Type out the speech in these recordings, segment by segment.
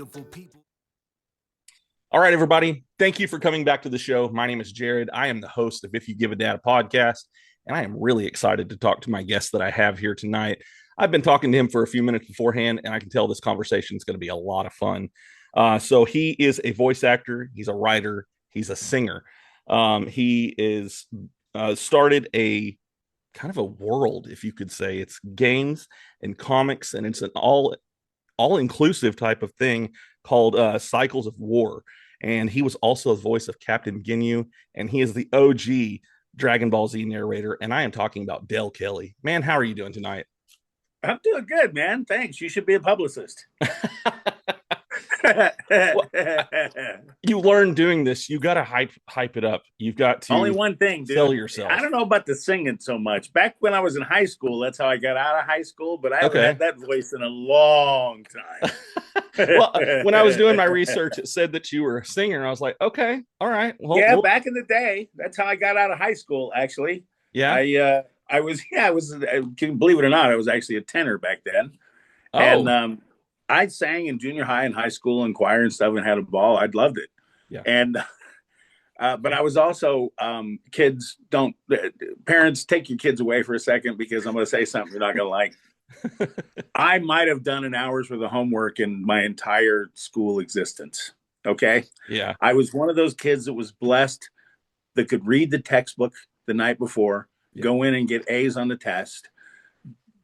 beautiful people. All right, everybody. Thank you for coming back to the show. My name is Jared. I am the host of If You Give a Dad podcast, and I am really excited to talk to my guest that I have here tonight. I've been talking to him for a few minutes beforehand, and I can tell this conversation is going to be a lot of fun. So he is a voice actor. He's a writer. He's a singer. He is started a kind of a world, if you could say. It's games and comics, and it's an all-inclusive type of thing called Cycles of War. And he was also the voice of Captain Ginyu, and he is the OG Dragon Ball Z narrator. And I am talking about Dale Kelly. Man, how are you doing tonight? I'm doing good, man. Thanks. You should be a publicist. Well, you learn doing this. You got to hype it up. You've got to only one thing, dude. Sell yourself. I don't know about the singing so much. Back when I was in high school, that's how I got out of high school. But I haven't had that voice in a long time. Well, when I was doing my research, it said that you were a singer. I was like, okay, all right. Well, back in the day, that's how I got out of high school. Actually, yeah, I was. Believe it or not, I was actually a tenor back then. Oh. And I sang in junior high and high school and choir and stuff and had a ball. I loved it. Yeah. And but I was also parents, take your kids away for a second, because I'm going to say something you're not going to like. I might have done an hour's worth of homework in my entire school existence. Okay. Yeah. I was one of those kids that was blessed that could read the textbook the night before, go in and get A's on the test,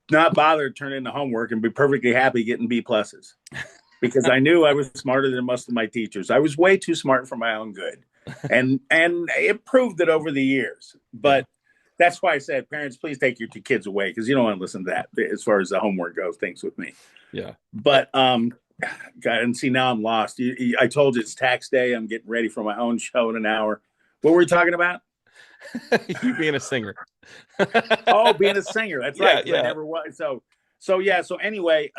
not bother to turn in the homework, and be perfectly happy getting B pluses, because I knew I was smarter than most of my teachers. I was way too smart for my own good. And it proved it over the years. But that's why I said, parents, please take your two kids away, because you don't want to listen to that as far as the homework goes, things with me. Yeah. But God, and see, now I'm lost. I told you it's tax day. I'm getting ready for my own show in an hour. What were we talking about? You being a singer. Oh, being a singer. That's right. Yeah. I never was. So anyway,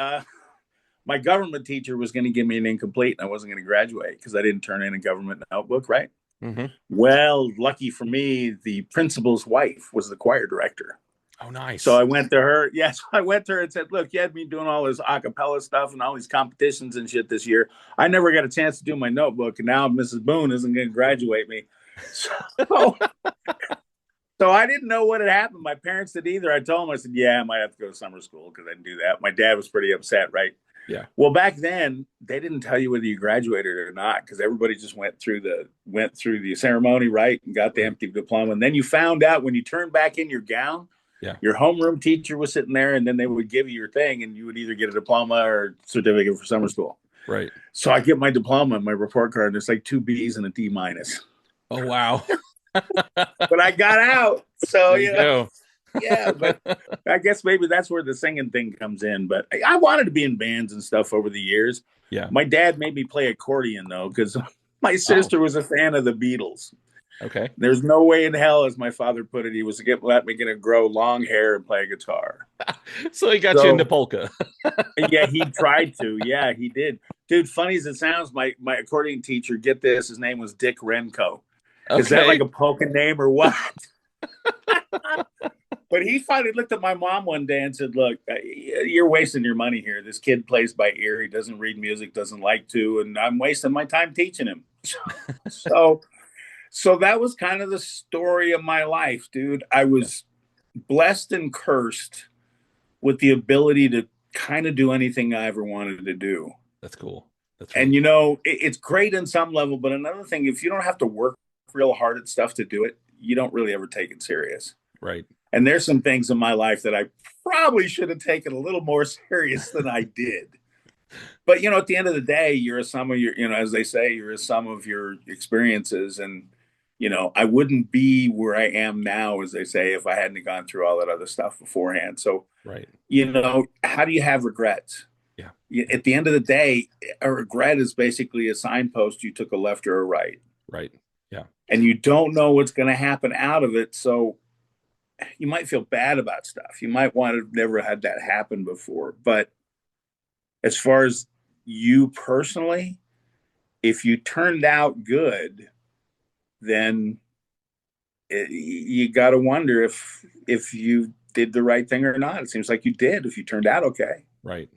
my government teacher was going to give me an incomplete, and I wasn't going to graduate because I didn't turn in a government notebook, right? Mm-hmm. Well, lucky for me, the principal's wife was the choir director. Oh, nice. So I went to her. Yes, I went to her and said, look, you had me doing all this a cappella stuff and all these competitions and shit this year. I never got a chance to do my notebook, and now Mrs. Boone isn't going to graduate me. So I didn't know what had happened. My parents did either. I told them, I said, yeah, I might have to go to summer school because I didn't do that. My dad was pretty upset, right? Yeah. Well, back then they didn't tell you whether you graduated or not, because everybody just went through the ceremony, right, and got the empty diploma. And then you found out when you turned back in your gown, your homeroom teacher was sitting there, and then they would give you your thing, and you would either get a diploma or certificate for summer school. Right. So I get my diploma and my report card, and it's like 2 B's and a D minus. Oh, wow. But I got out. So, you know. Yeah, but I guess maybe that's where the singing thing comes in. But I wanted to be in bands and stuff over the years. Yeah. My dad made me play accordion, though, because my sister was a fan of the Beatles. Okay. There's no way in hell, as my father put it, he was let me grow long hair and play guitar. So he got you into polka. Yeah, he tried to. Yeah, he did. Dude, funny as it sounds, my accordion teacher, get this, his name was Dick Renko. Okay. Is that like a polka name or what? But he finally looked at my mom one day and said, look, you're wasting your money here. This kid plays by ear. He doesn't read music, doesn't like to, and I'm wasting my time teaching him. So that was kind of the story of my life, dude. I was blessed and cursed with the ability to kind of do anything I ever wanted to do. That's cool. And, you know, it's great in some level. But another thing, if you don't have to work real hard at stuff to do it, you don't really ever take it serious. Right. And there's some things in my life that I probably should have taken a little more serious than I did. But, you know, at the end of the day, you're a sum of your, you know, as they say, you're a sum of your experiences. And, you know, I wouldn't be where I am now, as they say, if I hadn't gone through all that other stuff beforehand. So, right. You know, how do you have regrets? Yeah. At the end of the day, a regret is basically a signpost. You took a left or a right. Right. Yeah. And you don't know what's going to happen out of it. So you might feel bad about stuff. You might want to have never had that happen before. But as far as you personally, if you turned out good, then you got to wonder if you did the right thing or not. It seems like you did if you turned out okay. Right.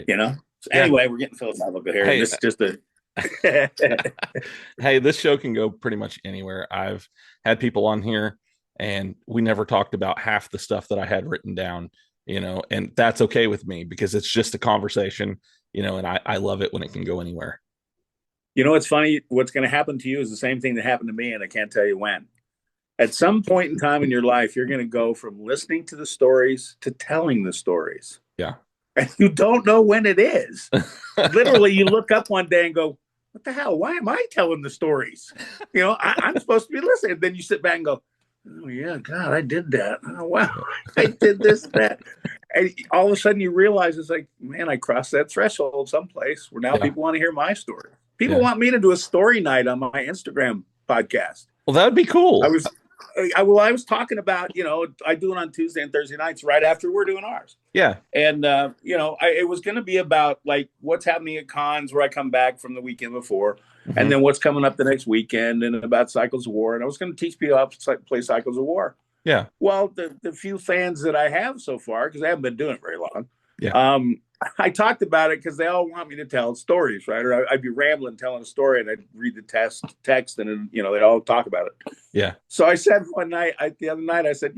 You know? So Yeah. anyway, we're getting philosophical here, and Hey, this is just a hey, this show can go pretty much anywhere. I've had people on here and we never talked about half the stuff that I had written down, and that's okay with me because it's just a conversation, and I love it when it can go anywhere. you know what's funny? What's going to happen to you is the same thing that happened to me, and I can't tell you when. At some point in time in your life, you're going to go from listening to the stories to telling the stories. Yeah. And you don't know when it is. Literally, you look up one day and go, what the hell? Why am I telling the stories? I'm supposed to be listening. And then you sit back and go, oh, yeah, God, I did that. Oh, wow, I did this, that. And all of a sudden you realize it's like, man, I crossed that threshold someplace where now Yeah. people want to hear my story. People Yeah. want me to do a story night on my Instagram podcast. Well, that would be I cool. was I was talking about, I do it on Tuesday and Thursday nights right after we're doing ours. Yeah. And, it was going to be about like what's happening at cons where I come back from the weekend before, and Hmm. then what's coming up the next weekend and about Cycles of War. And I was going to teach people how to play Cycles of War. Yeah. Well, the few fans that I have so far, because I haven't been doing it very long, Yeah. I talked about it because they all want me to tell stories, right? Or I'd be rambling, telling a story, and I'd read the text, and they'd all talk about it. Yeah. So I said the other night, I said,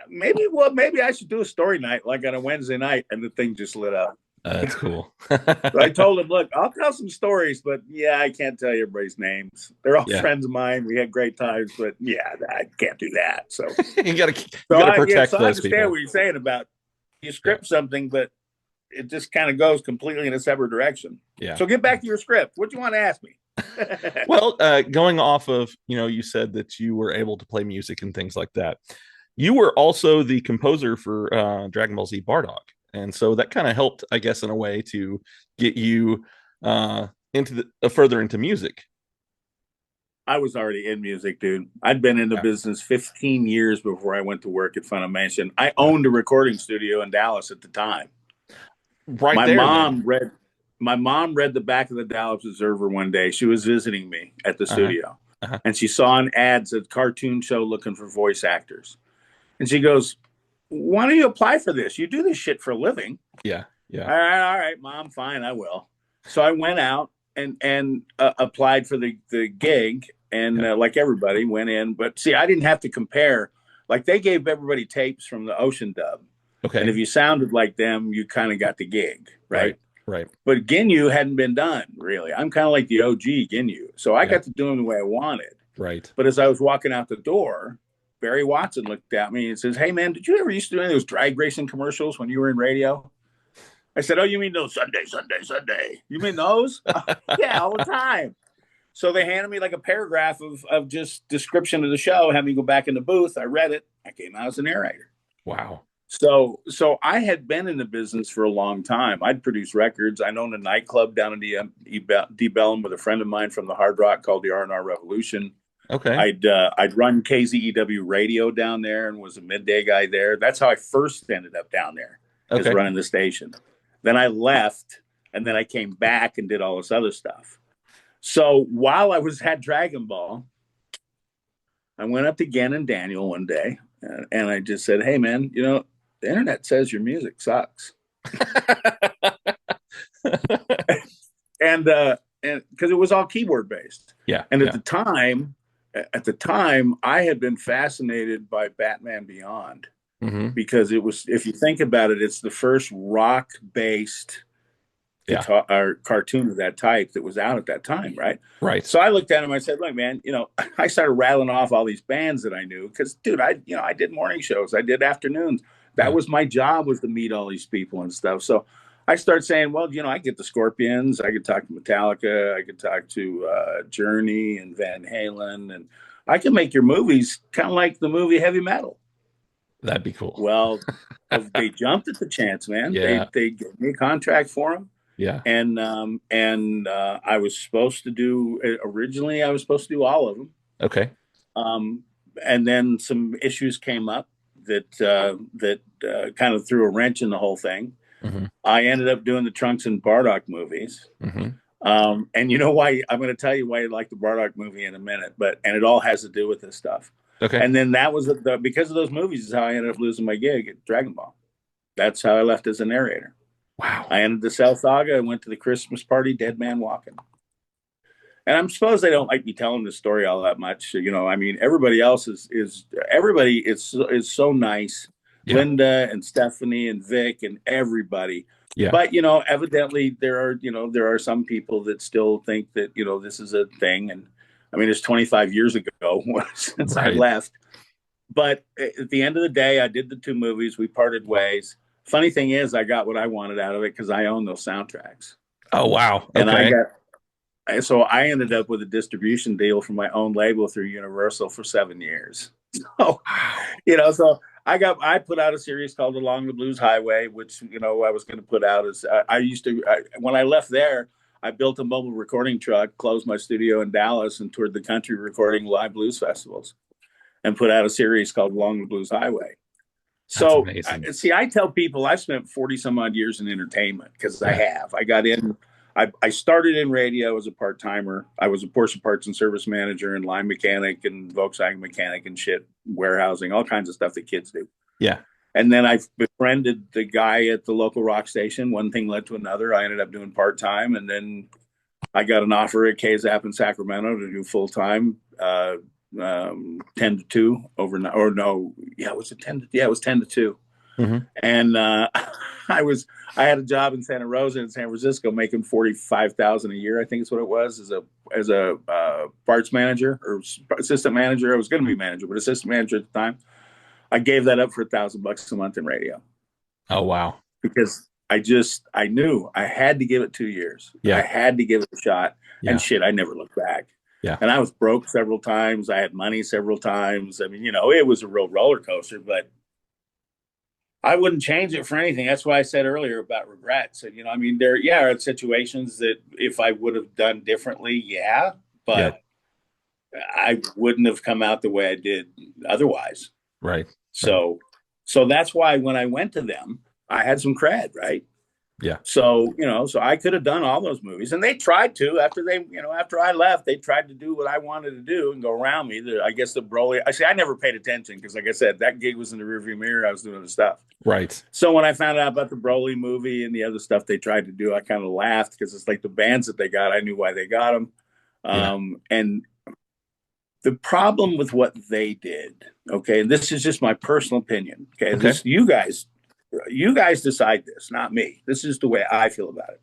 maybe I should do a story night like on a Wednesday night, and the thing just lit up. That's cool. So I told him, look, I'll tell some stories, but yeah, I can't tell you everybody's names. They're all Yeah. friends of mine. We had great times, but yeah, I can't do that. So, You gotta protect so I those understand people. what you're saying about you Yeah. script something, but it just kind of goes completely in a separate direction. Yeah. So get back to your script. What do you want to ask me? Well, going off of, you said that you were able to play music and things like that. You were also the composer for Dragon Ball Z Bardock. And so that kind of helped, I guess, in a way to get you further into music. I was already in music, dude. I'd been in the Yeah. business 15 years before I went to work at Funimation. I Yeah. owned a recording studio in Dallas at the time. Right My there, then. mom read my mom read the back of the Dallas Observer one day. She was visiting me at the Uh-huh. studio, Uh-huh. and she saw an ad said cartoon show looking for voice actors. And she goes, "Why don't you apply for this? You do this shit for a living." Yeah. Yeah. All right, Mom, fine, I will. So I went out and applied for the gig, and Yeah. like everybody went in. But see, I didn't have to compare. Like they gave everybody tapes from the Ocean dub, and if Okay. you sounded like them, you kind of got the gig, Right. right? Right. But Ginyu hadn't been done really. I'm kind of like the OG Ginyu, so I Yeah. got to do him the way I wanted. Right. But as I was walking out the door, Barry Watson looked at me and says, "Hey man, did you ever used to do any of those drag racing commercials when you were in radio?" I said, "Oh, you mean those Sunday, Sunday, Sunday? You mean those?" Yeah, all the time. So they handed me like a paragraph of just description of the show, had me go back in the booth. I read it. I came out as a narrator. Wow. So I had been in the business for a long time. I'd produced records. I owned a nightclub down in D Bellum with a friend of mine from the Hard Rock called the R&R Revolution. Okay. I'd run KZEW radio down there and was a midday guy there. That's how I first ended up down there, is Okay. running the station. Then I left, and then I came back and did all this other stuff. So while I was at Dragon Ball, I went up to Gen and Daniel one day, and I just said, "Hey man, the internet says your music sucks," and because it was all keyboard based. Yeah. And Yeah. at the time, I had been fascinated by Batman Beyond Hmm. because it was, if you think about it, it's the first rock based Yeah. guitar or cartoon of that type that was out at that time, right? Right. So I looked at him. I said, "Look, man, I started rattling off all these bands that I knew because, dude, I did morning shows, I did afternoons. That Yeah. was my job, was to meet all these people and stuff. So I started saying, well, I get the Scorpions, I could talk to Metallica, I could talk to Journey and Van Halen, and I can make your movies kind of like the movie Heavy Metal." That'd be cool. Well, they jumped at the chance, man. Yeah. They gave me a contract for them. Yeah. And I was supposed to do, originally I was supposed to do all of them, Okay. and then some issues came up that kind of threw a wrench in the whole thing. Hmm. I ended up doing the Trunks and Bardock movies, Hmm. and you know why? I'm going to tell you why I like the Bardock movie in a minute, and it all has to do with this stuff. Okay. And then that was because of those movies is how I ended up losing my gig at Dragon Ball. That's how I left as a narrator. Wow. I ended the Cell Saga and went to the Christmas party, Dead Man Walking. And I'm suppose they don't like me telling this story all that much. You know, I mean, everybody else is everybody is so nice. Yeah. Linda and Stephanie and Vic and everybody. Yeah. But you know, evidently there are some people that still think that this is a thing. And I mean, it's 25 years ago since I Right. left. But at the end of the day, I did the two movies. We parted ways. Funny thing is, I got what I wanted out of it because I own those soundtracks, Oh, wow. and I Okay. got so I ended up with a distribution deal for my own label through Universal for 7 years. So, Wow. so I put out a series called Along the Blues Highway, which I was going to put out as I used to when I left there. I built a mobile recording truck, closed my studio in Dallas, and toured the country recording live blues festivals, and put out a series called Along the Blues Highway. That's So, amazing. see, I tell people I've spent 40 some odd years in entertainment because I Yeah. have. I got in, I started in radio as a part timer. I was a Porsche parts and service manager and line mechanic and Volkswagen mechanic and shit, warehousing, all kinds of stuff that kids do. Yeah. And then I befriended the guy at the local rock station. One thing led to another. I ended up doing part time. And then I got an offer at KZAP in Sacramento to do full time. 10 to 2 overnight, or no, yeah, it was a 10 to, yeah, it was 10 to 2. Hmm. And I had a job in Santa Rosa in San Francisco making 45,000 a year, I think is what it was, as a parts manager or assistant manager. I was going to be manager, but assistant manager at the time. I gave that up for $1,000 a month in radio Oh, wow. because I knew I had to give it 2 years. I Yeah. had to give it a shot, and Yeah. shit, I never looked back. Yeah. And I was broke several times. I had money several times. I mean, it was a real roller coaster, but I wouldn't change it for anything. That's why I said earlier about regrets. And, I mean, there are situations that if I would have done differently, yeah, Yeah. but I wouldn't have come out the way I did otherwise. Right. Right. So that's why when I went to them, I had some cred, right? Yeah. So, so I could have done all those movies, and they tried to after I left, they tried to do what I wanted to do and go around me. I guess the Broly, I never paid attention because like I said, that gig was in the rearview mirror. I was doing other stuff. Right. So when I found out about the Broly movie and the other stuff they tried to do, I kind of laughed because it's like the bands that they got, I knew why they got them. Yeah. And the problem with what they did, okay, and this is just my personal opinion, okay, Okay. you guys decide this, not me. This is the way I feel about it.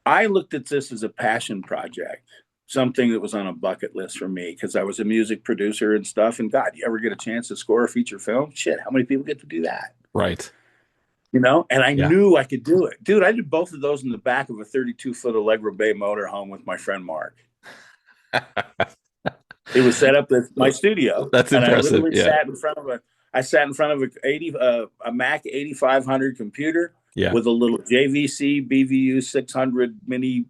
I looked at this as a passion project, something that was on a bucket list for me because I was a music producer and stuff. And God, you ever get a chance to score a feature film? Shit, how many people get to do that? Right. And I Yeah. knew I could do it. Dude, I did both of those in the back of a 32-foot Allegro Bay motorhome with my friend Mark. It was set up with my studio. That's and impressive. I literally Yeah. sat in front of a Mac 8500 computer Yeah. with a little JVC BVU 600 mini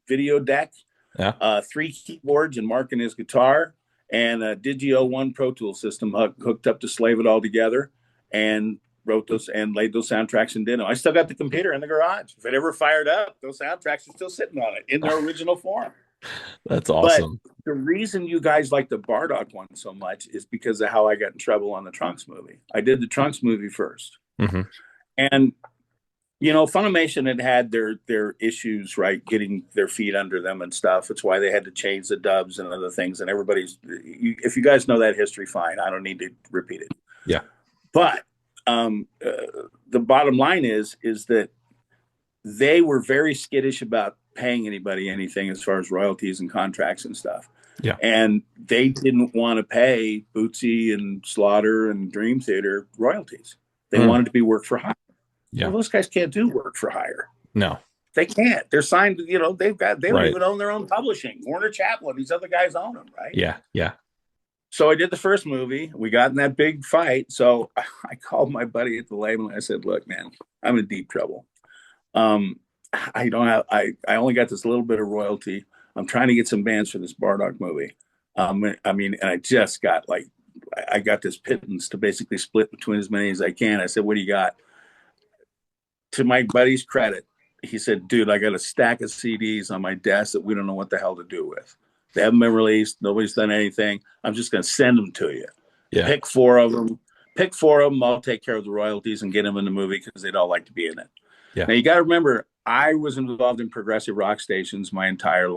video deck, Yeah. 3 keyboards and Mark and his guitar, and a Digio 1 Pro Tool system hooked up to slave it all together, and wrote those and laid those soundtracks and did them. I still got the computer in the garage. If it ever fired up, those soundtracks are still sitting on it in their original form. That's But awesome. the reason you guys like the Bardock one so much is because of how I got in trouble on the Trunks movie. I did the Trunks movie first. Hmm. And Funimation had their issues, right, getting their feet under them and stuff. It's why they had to change the dubs and other things. And if you guys know that history, fine. I don't need to repeat it. Yeah. But the bottom line is that they were very skittish about paying anybody anything as far as royalties and contracts and stuff. Yeah. And they didn't want to pay Bootsy and Slaughter and Dream Theater royalties. They wanted to be work for hire. Yeah. Well, those guys can't do work for hire. No. They can't. They're signed, they don't Right. even own their own publishing. Warner Chaplin, these other guys own them, right? Yeah. Yeah. So I did the first movie. We got in that big fight. So I called my buddy at the label and I said, look, man, I'm in deep trouble. I only got this little bit of royalty. I'm trying to get some bands for this Bardock movie. And I just got I got this pittance to basically split between as many as I can. I said, what do you got? To my buddy's credit, he said, dude, I got a stack of CDs on my desk that we don't know what the hell to do with. They haven't been released. Nobody's done anything. I'm just going to send them to you. Yeah. Pick four of them. I'll take care of the royalties and get them in the movie because they'd all like to be in it. Yeah. Now you got to remember, I was involved in progressive rock stations my entire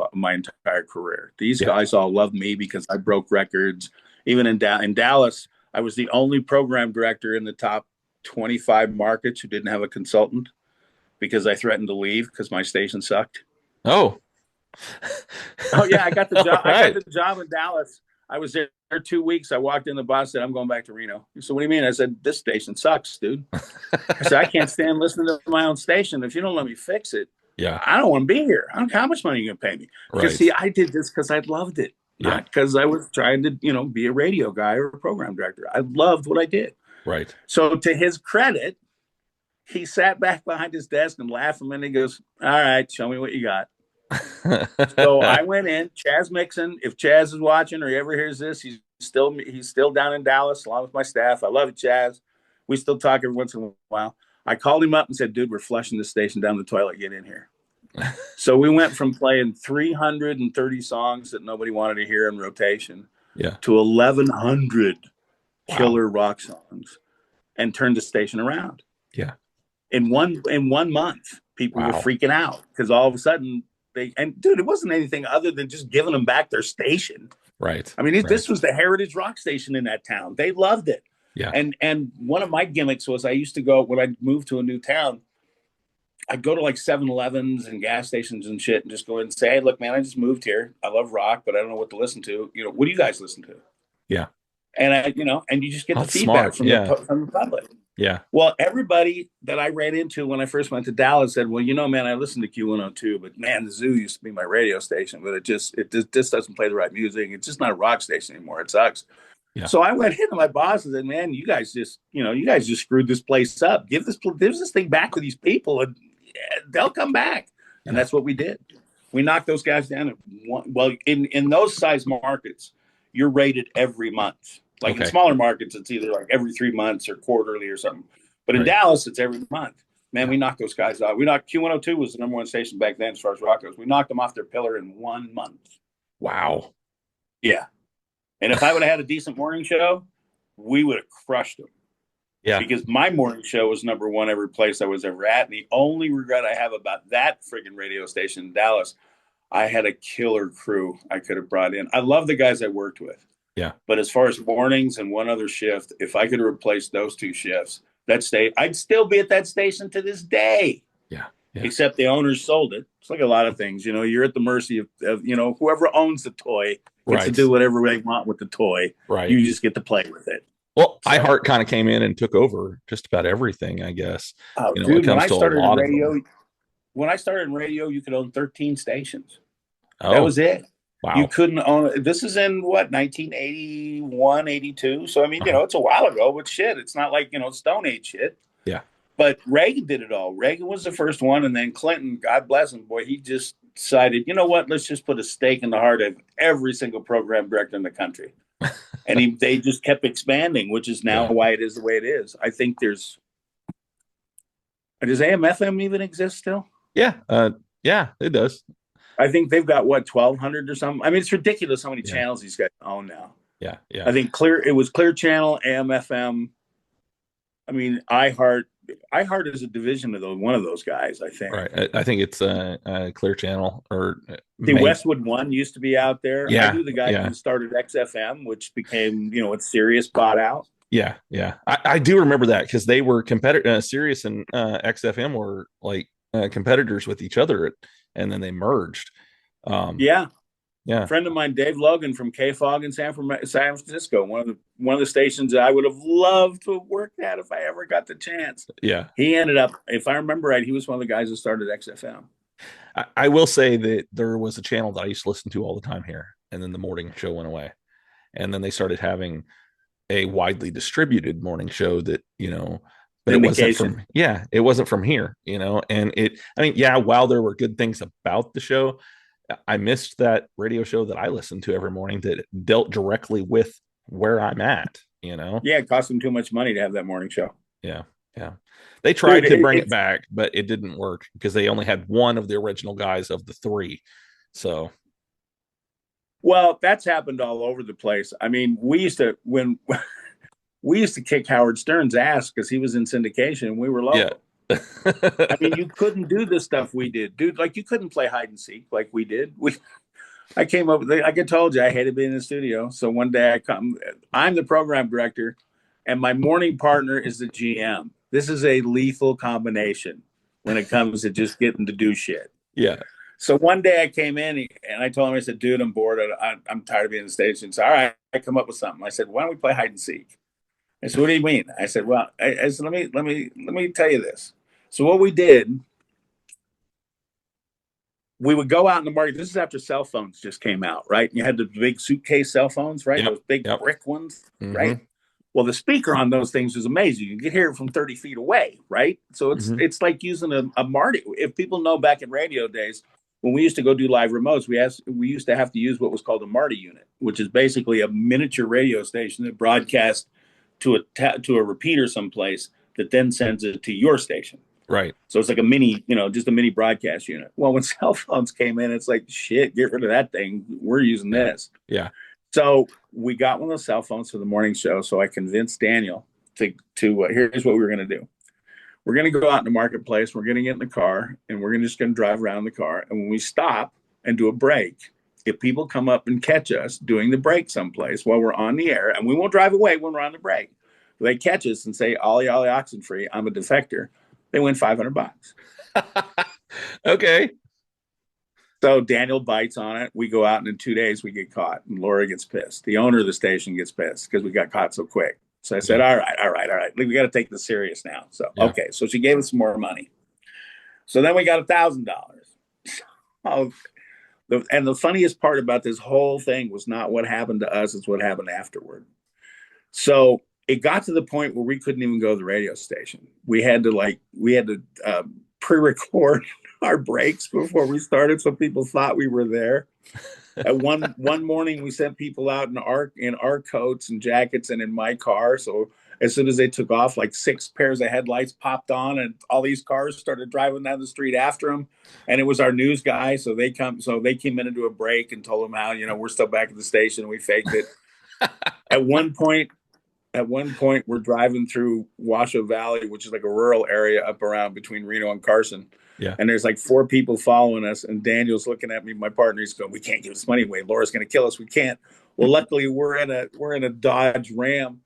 career. These Yeah. guys all loved me because I broke records. Even in Dallas, I was the only program director in the top 25 markets who didn't have a consultant because I threatened to leave because my station sucked. Oh. Oh yeah, I got the All job. I got right. the job in Dallas. I was there 2 weeks. I walked in. The boss said, "I'm going back to Reno." He said, "What do you mean?" I said, "This station sucks, dude." I said, "I can't stand listening to my own station. If you don't let me fix it, Yeah. I don't want to be here. I don't care how much money you're going to pay me." Because Right. see, I did this because I loved it, Yeah. not because I was trying to, be a radio guy or a program director. I loved what I did. Right. So to his credit, he sat back behind his desk and laughed a minute. He goes, "All right, show me what you got." So I went in. Chaz Mixon, if Chaz is watching or he ever hears this, he's still down in Dallas along with my staff. I love it, Chaz. We still talk every once in a while. I called him up and said, "Dude, we're flushing this station down the toilet. Get in here." So we went from playing 330 songs that nobody wanted to hear in rotation Yeah. to 1,100 Wow. killer rock songs and turned the station around Yeah. in one month. People were Wow. freaking out because all of a sudden dude, it wasn't anything other than just giving them back their station. Right. I mean, Right. this was the heritage rock station in that town. They loved it. Yeah. And one of my gimmicks was I used to go when I moved to a new town. I'd go to like 7-Elevens and gas stations and shit and just go in and say, "Hey, look, man, I just moved here. I love rock, but I don't know what to listen to. What do you guys listen to?" Yeah. And you just get the That's feedback smart. from Yeah. the public. Yeah. Well, everybody that I ran into when I first went to Dallas said, "Well, man, I listened to Q102, but man, the Zoo used to be my radio station, but it just doesn't play the right music. It's just not a rock station anymore. It sucks." Yeah. So I went into my boss and said, "Man, you guys just screwed this place up. Give this thing back to these people, and they'll come back." And Yeah. that's what we did. We knocked those guys down. Well, in those size markets, you're rated every month. Like in Okay. smaller markets, it's either like every 3 months or quarterly or something. But in Right. Dallas, it's every month. Man, Yeah. we knocked those guys out. We knocked Q102 was the number one station back then as far as rock goes. We knocked them off their pillar in 1 month. Wow. Yeah. And if I would have had a decent morning show, we would have crushed them. Yeah. Because my morning show was number one every place I was ever at. And the only regret I have about that friggin' radio station in Dallas, I had a killer crew I could have brought in. I love the guys I worked with. Yeah. But as far as mornings and one other shift, if I could replace those two shifts, I'd still be at that station to this day. Yeah. Yeah. Except the owners sold it. It's like a lot of things. You're at the mercy of whoever owns the toy gets to Right. do whatever they want with the toy. Right. You just get to play with it. Well, So- iHeart kind of came in and took over just about everything, I guess. Oh, When dude, it comes to a lot of them. when I started in radio, you could own 13 stations. Oh, That was it. You wow. couldn't own. This is in what, 1981, 82. So I mean, Uh-huh. it's a while ago, but shit, it's not like Stone Age shit. Yeah. But Reagan did it all. Reagan was the first one, and then Clinton, God bless him, boy, he just decided, you know what? Let's just put a stake in the heart of every single program director in the country. And they just kept expanding, which is now Yeah. why it is the way it is. I think does AM/FM even exist still? Yeah. Yeah, it does. I think they've got 1,200 or something. I mean, it's ridiculous how many Yeah. channels these guys own now. Yeah. Yeah. I think it was Clear Channel, AM/FM. I mean, iHeart is a division of one of those guys, I think. Right. I think it's a Clear Channel or The Westwood One used to be out there. Yeah, I knew the guy yeah. who started XFM, which became, what Sirius bought out. Yeah. Yeah. I do remember that because they were Sirius and XFM were like competitors with each other, and then they merged. Yeah. Yeah. A friend of mine, Dave Logan from KFOG in San Francisco, one of the stations that I would have loved to have worked at if I ever got the chance. Yeah. He ended up, if I remember right, he was one of the guys that started XFM. I will say that there was a channel that I used to listen to all the time here, and then the morning show went away, and then they started having a widely distributed morning show that but it wasn't from here, and while there were good things about the show, I missed that radio show that I listened to every morning that dealt directly with where I'm at. Yeah, it cost them too much money to have that morning show. Yeah. They tried to bring it back, but it didn't work because they only had one of the original guys of the three. So, well, that's happened all over the place. I mean, we used to kick Howard Stern's ass because he was in syndication and we were local. Yeah. I mean, you couldn't do the stuff we did, dude. Like you couldn't play hide and seek like we did. I came up with, like I told you, I hated being in the studio. So one day I'm the program director, and my morning partner is the GM. This is a lethal combination when it comes to just getting to do shit. Yeah. So one day I came in and I told him, I said, dude, I'm bored. I'm tired of being in the station. So, all right, I come up with something. I said, why don't we play hide and seek? I said, what do you mean? I said, well, I said, let me tell you this. So what we did, we would go out in the market. This is after cell phones just came out, right? And you had the big suitcase cell phones, right? Yep. Those big Yep. brick ones, Mm-hmm. right? Well, the speaker on those things is amazing. You can hear it from 30 feet away, right? So Mm-hmm. it's like using a Marty. If people know back in radio days, when we used to go do live remotes, we used to have to use what was called a Marty unit, which is basically a miniature radio station that broadcasts to a repeater someplace that then sends it to your station. Right. So it's like a mini, just a mini broadcast unit. Well, when cell phones came in, it's like, shit, get rid of that thing. We're using Yeah. this. Yeah. So we got one of those cell phones for the morning show. So I convinced Daniel to here's what we were going to do. We're going to go out in the marketplace. We're going to get in the car and we're just going to drive around the car. And when we stop and do a break, if people come up and catch us doing the break someplace while we're on the air, and we won't drive away when we're on the break, they catch us and say, Ollie, Ollie, Oxenfree, I'm a defector. They win $500. Okay. So Daniel bites on it. We go out, and in 2 days we get caught, and Laura gets pissed. The owner of the station gets pissed because we got caught so quick. So I said, Yeah. all right. We got to take this serious now. So, Yeah. okay. So she gave us some more money. So then we got $1,000. Oh, and the funniest part about this whole thing was not what happened to us, it's what happened afterward. So it got to the point where we couldn't even go to the radio station. We had to pre-record our breaks before we started, so people thought we were there. At one morning, we sent people out in our coats and jackets and in my car. So as soon as they took off, like 6 pairs of headlights popped on, and all these cars started driving down the street after them. And it was our news guy, so they came in to do a break and told them how we're still back at the station and we faked it. At one point, we're driving through Washoe Valley, which is like a rural area up around between Reno and Carson. Yeah. And there's like 4 people following us. And Daniel's looking at me, my partner, he's going, we can't give this money away. Laura's going to kill us. We can't. Well, luckily we're in a Dodge Ram,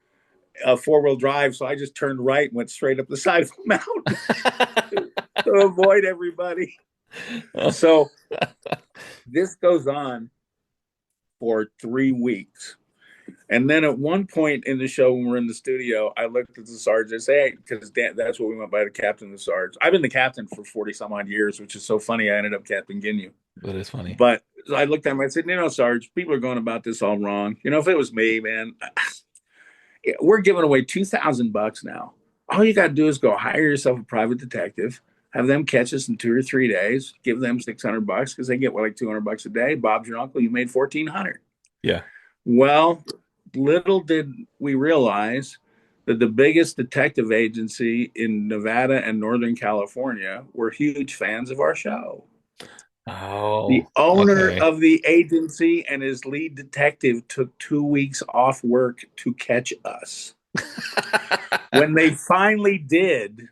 a 4-wheel drive. So I just turned right and went straight up the side of a mountain to avoid everybody. So this goes on for 3 weeks. And then at one point in the show, when we're in the studio, I looked at the sergeant and said, hey, because that's what we went by, the captain and the sergeant. I've been the captain for 40 some odd years, which is so funny. I ended up Captain Ginyu. That is funny. But I looked at him, I said, Sarge, people are going about this all wrong. If it was me, man, we're giving away $2,000 now. All you got to do is go hire yourself a private detective, have them catch us in 2 or 3 days, give them $600 because they get like $200 a day. Bob's your uncle. You made 1,400. Yeah. Well, little did we realize that the biggest detective agency in Nevada and Northern California were huge fans of our show. Oh, the owner okay. of the agency and his lead detective took 2 weeks off work to catch us. When they finally did,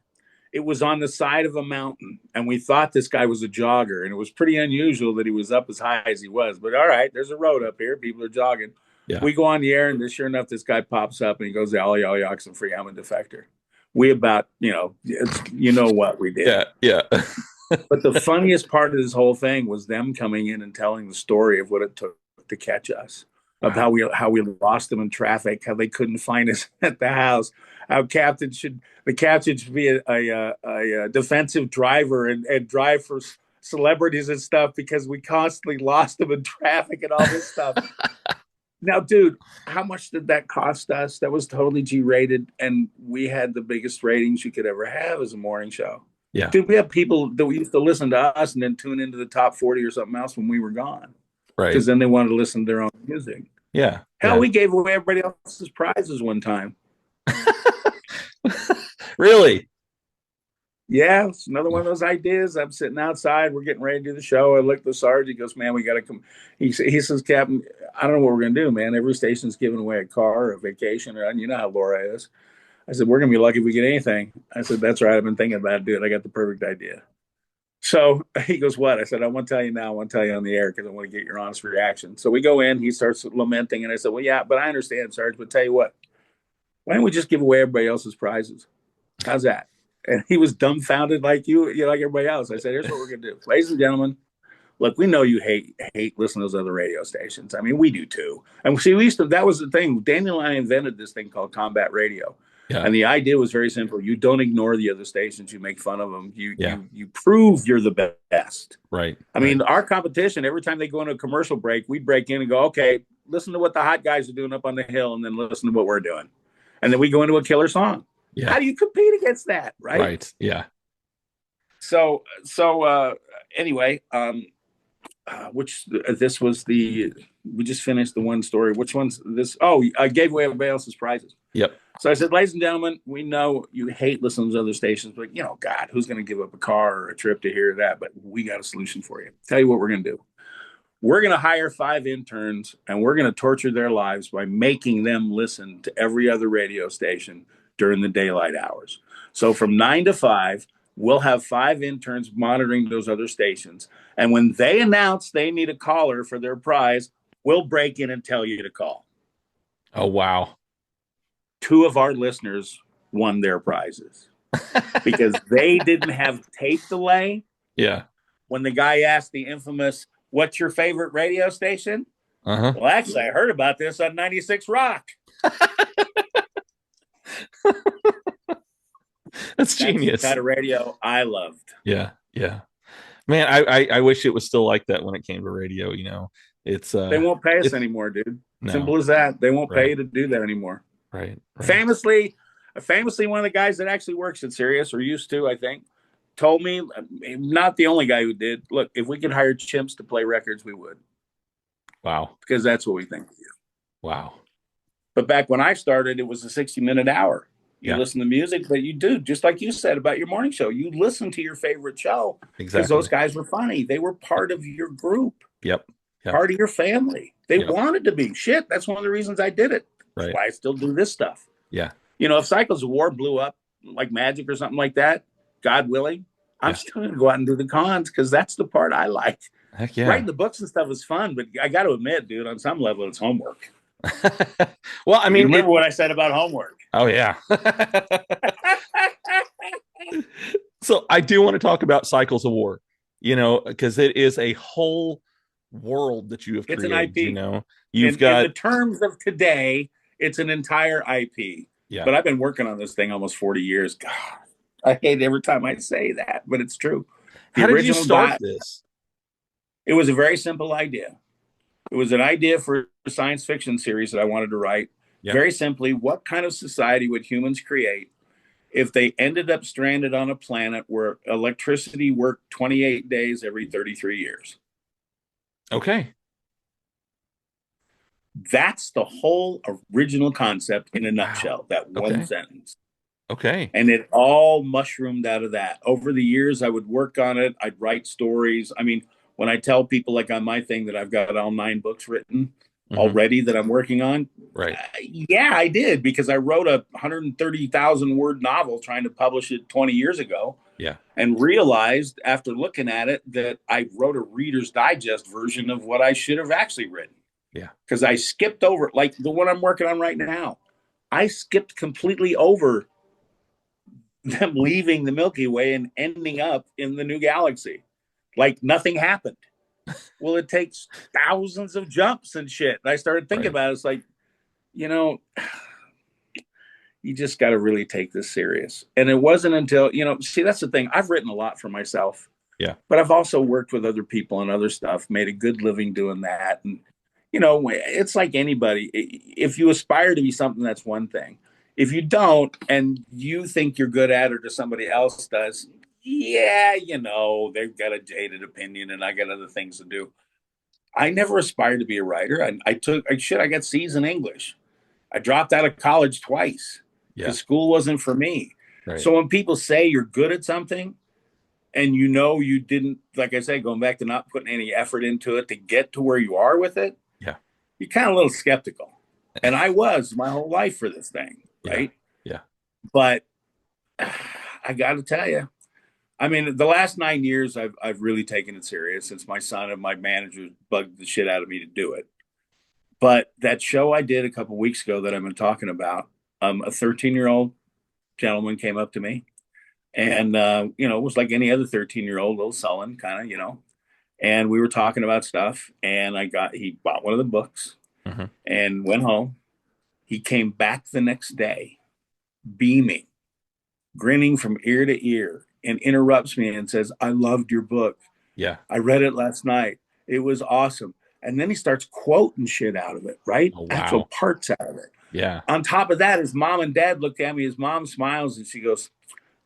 it was on the side of a mountain, and we thought this guy was a jogger, and it was pretty unusual that he was up as high as he was. But all right, there's a road up here. People are jogging. Yeah. We go on the air, and sure enough, this guy pops up, and he goes, Ollie, Ollie, Oxenfree, I'm a defector. We about, what we did. Yeah, yeah. But the funniest part of this whole thing was them coming in and telling the story of what it took to catch us, of how we lost them in traffic, how they couldn't find us at the house, how the captain should be a defensive driver and drive for celebrities and stuff because we constantly lost them in traffic and all this stuff. Now, dude, how much did that cost us? That was totally G-rated, and we had the biggest ratings you could ever have as a morning show. Yeah. Dude, we have people that used to listen to us and then tune into the top 40 or something else when we were gone. Right. Because then they wanted to listen to their own music. Yeah. Hell, yeah. we gave away everybody else's prizes one time. Really? Yeah, it's another one of those ideas. I'm sitting outside. We're getting ready to do the show. I look at the sergeant. He goes, man, we got to come. He says, Captain, I don't know what we're going to do, man. Every station's giving away a car or a vacation. Or, you know how Laura is. I said, we're going to be lucky if we get anything. I said, that's right. I've been thinking about it, dude. I got the perfect idea. So he goes, what? I said, I want to tell you now. I want to tell you on the air because I want to get your honest reaction. So we go in. He starts lamenting. And I said, well, yeah, but I understand, Sarge. But tell you what, why don't we just give away everybody else's prizes? How's that? And he was dumbfounded like you like everybody else. I said, here's what we're going to do. Ladies and gentlemen, look, we know you hate listening to those other radio stations. I mean, we do too. And see, we used to, that was the thing. Daniel and I invented this thing called combat radio. Yeah. And the idea was very simple. You don't ignore the other stations. You make fun of them. Yeah. You prove you're the best. Right. I mean, our competition, every time they go into a commercial break, we break in and go, okay, listen to what the hot guys are doing up on the hill and then listen to what we're doing. And then we go into a killer song. Yeah. How do you compete against that? Right. Right. Yeah. So anyway, which this was we just finished the one story. Which one's this? Oh, I gave away everybody else's prizes. Yep. So I said, ladies and gentlemen, we know you hate listening to other stations, but God, who's going to give up a car or a trip to hear that? But we got a solution for you. Tell you what we're going to do. We're going to hire 5 interns and we're going to torture their lives by making them listen to every other radio station during the daylight hours. So from 9 to 5, we'll have 5 interns monitoring those other stations. And when they announce they need a caller for their prize, we'll break in and tell you to call. Oh, wow. 2 of our listeners won their prizes because they didn't have tape delay. Yeah. When the guy asked the infamous, what's your favorite radio station? Uh-huh. Well, actually, I heard about this on 96 Rock. That's genius. That's the kind of radio I loved. Yeah. Yeah. Man, I wish it was still like that when it came to radio. It's they won't pay us anymore, dude. No. Simple as that. They won't pay you to do that anymore. Right. Famously, one of the guys that actually works at Sirius, or used to, I think, told me, not the only guy who did, look, if we could hire chimps to play records, we would. Wow. Because that's what we think. Wow. But back when I started, it was a 60-minute hour. You listen to music, but you do, just like you said about your morning show, you listen to your favorite show. Exactly. Because those guys were funny. They were part of your group. Yep. Part of your family. They wanted to be. Shit, that's one of the reasons I did it. That's why I still do this stuff. Yeah. If Cycles of War blew up like magic or something like that, God willing, I'm still going to go out and do the cons because that's the part I like. Heck yeah. Writing the books and stuff is fun, but I got to admit, dude, on some level, it's homework. Well, I mean, remember what I said about homework? Oh, yeah. So I do want to talk about Cycles of War, because it is a whole world that you have created. It's an IP. You've got, in the terms of today, it's an entire IP. Yeah. But I've been working on this thing almost 40 years. God, I hate every time I say that, but it's true. How did you start this? It was a very simple idea. It was an idea for a science fiction series that I wanted to write. Yep. Very simply, what kind of society would humans create if they ended up stranded on a planet where electricity worked 28 days every 33 years? Okay. That's the whole original concept in a nutshell, that one sentence. Okay. And it all mushroomed out of that. Over the years, I would work on it. I'd write stories. I mean, when I tell people like on my thing that I've got all 9 books written already that I'm working on. Right. Yeah, I did, because I wrote a 130,000 word novel trying to publish it 20 years ago. Yeah. And realized after looking at it that I wrote a Reader's Digest version of what I should have actually written. Yeah. Because I skipped over, like the one I'm working on right now. I skipped completely over them leaving the Milky Way and ending up in the new galaxy. Like nothing happened. Well, it takes thousands of jumps and shit. And I started thinking about it. It's like, you just got to really take this serious. And it wasn't until, see, that's the thing. I've written a lot for myself. Yeah. But I've also worked with other people and other stuff, made a good living doing that. And, it's like anybody. If you aspire to be something, that's one thing. If you don't, and you think you're good at it or somebody else does, they've got a jaded opinion and I got other things to do. I never aspired to be a writer. I got C's in English. I dropped out of college twice because school wasn't for me. Right. So when people say you're good at something and you didn't, like I say, going back to not putting any effort into it to get to where you are with it, you're kind of a little skeptical. And I was my whole life for this thing, right? Yeah. But I got to tell you, I mean, the last 9 years, I've really taken it serious since my son and my manager bugged the shit out of me to do it. But that show I did a couple weeks ago that I've been talking about, a 13-year-old gentleman came up to me, and it was like any other 13-year-old, little sullen kind of, and we were talking about stuff, and he bought one of the books Mm-hmm. and went home. He came back the next day, beaming, grinning from ear to ear, and interrupts me and says, "I loved your book. Yeah. I read it last night. It was awesome." And then he starts quoting shit out of it, right? Oh, Actual wow. parts out of it. Yeah. On top of that, his mom and dad look at me. His mom smiles and she goes,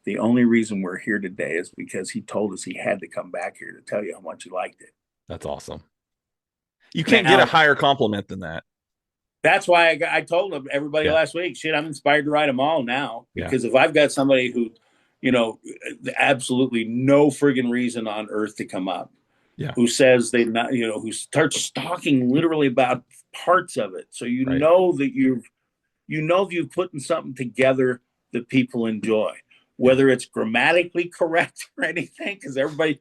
"The only reason we're here today is because he told us he had to come back here to tell you how much he liked it." That's awesome. You can't get a Now, higher compliment than that. that's why I told everybody Yeah. last week, shit, I'm inspired to write them all now. Yeah. Because if I've got somebody who, you know, absolutely no friggin' reason on earth to come up, Yeah. who says they not, who starts talking literally about parts of it. So Right. that you've put something together that people enjoy, Yeah. whether it's grammatically correct or anything. Because everybody,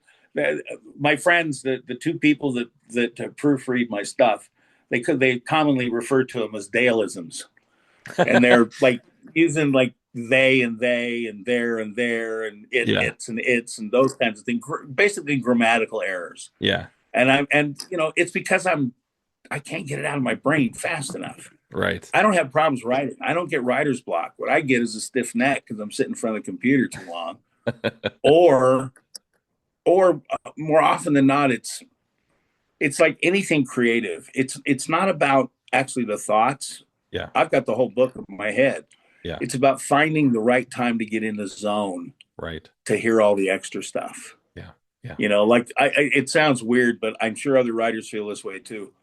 my friends, the two people that proofread my stuff, they commonly refer to them as Daleisms, and they're like using like they and there and there and Yeah. it's and those kinds of things, basically grammatical errors. Yeah. And it's because I can't get it out of my brain fast enough. Right. I don't have problems writing. I don't get writer's block. What I get is a stiff neck because I'm sitting in front of the computer too long, or more often than not, it's like anything creative. It's not about actually the thoughts. Yeah. I've got the whole book in my head. Yeah. It's about finding the right time to get in the zone Right. to hear all the extra stuff. Yeah. Yeah. Like it sounds weird, but I'm sure other writers feel this way too.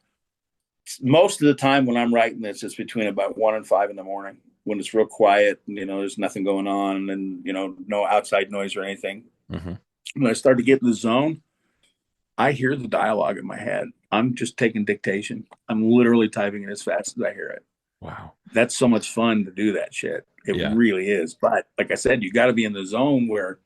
Most of the time when I'm writing this, it's between about 1 and 5 in the morning when it's real quiet and, there's nothing going on and, no outside noise or anything. Mm-hmm. When I start to get in the zone, I hear the dialogue in my head. I'm just taking dictation. I'm literally typing it as fast as I hear it. Wow. That's so much fun to do that shit. It Yeah. really is. But like I said, you got to be in the zone where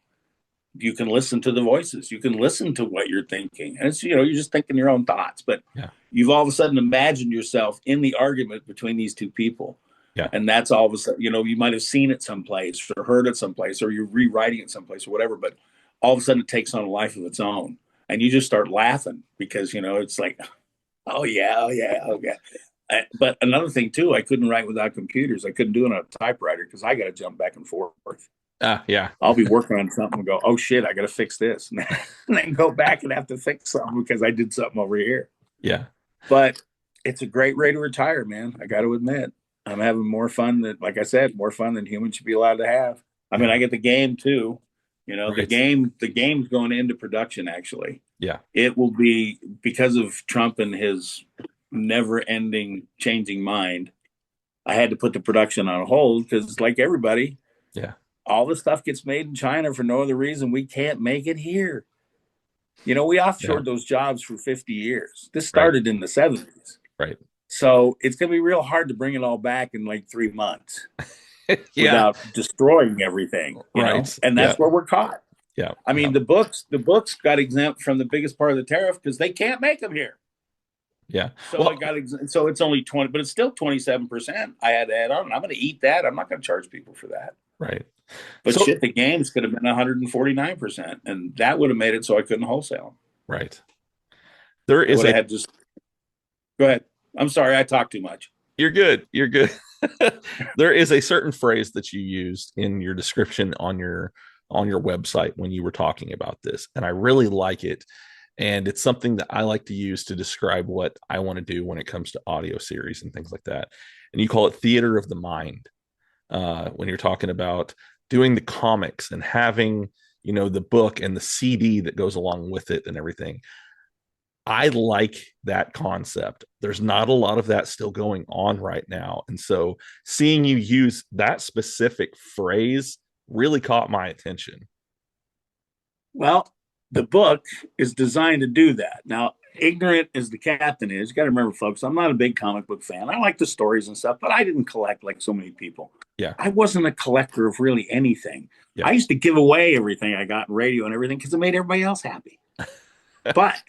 you can listen to the voices. You can listen to what you're thinking. And it's, you're just thinking your own thoughts, but Yeah. you've all of a sudden imagined yourself in the argument between these two people. Yeah. And that's all of a sudden, you might have seen it someplace or heard it someplace or you're rewriting it someplace or whatever, but all of a sudden it takes on a life of its own. And you just start laughing because, it's like, oh yeah, oh yeah, oh yeah. But another thing too, I couldn't write without computers. I couldn't do it on a typewriter because I got to jump back and forth. Yeah. I'll be working on something and go, oh shit, I got to fix this. And then go back and have to fix something because I did something over here. Yeah. But it's a great way to retire, man. I got to admit, I'm having more fun than, like I said, more fun than humans should be allowed to have. I mean, I get the game too. Right. The game's going into production actually. Yeah. It will be because of Trump and his never-ending changing mind. I had to put the production on hold because, like everybody, Yeah. all the stuff gets made in China for no other reason. We can't make it here. We offshored those jobs for 50 years. This started in the 70s. Right. So it's going to be real hard to bring it all back in like 3 months Yeah. without destroying everything, Right. And that's where we're caught. Yeah. I mean, the books got exempt from the biggest part of the tariff because they can't make them here. Yeah. So so it's only 20, but it's still 27%. I had to add on. I'm going to eat that. I'm not going to charge people for that. Right. But shit, the games could have been 149%, and that would have made it so I couldn't wholesale. Right. There is had just go ahead. I'm sorry, I talk too much. You're good. You're good. There is a certain phrase that you used in your description on your website when you were talking about this, and I really like it. And it's something that I like to use to describe what I want to do when it comes to audio series and things like that. And you call it theater of the mind. When you're talking about doing the comics and having, the book and the CD that goes along with it and everything. I like that concept. There's not a lot of that still going on right now. And so seeing you use that specific phrase really caught my attention. Well, the book is designed to do that. Now, ignorant as the captain is, you got to remember, folks, I'm not a big comic book fan. I like the stories and stuff, but I didn't collect like so many people. Yeah. I wasn't a collector of really anything. Yeah. I used to give away everything I got in radio and everything because it made everybody else happy. But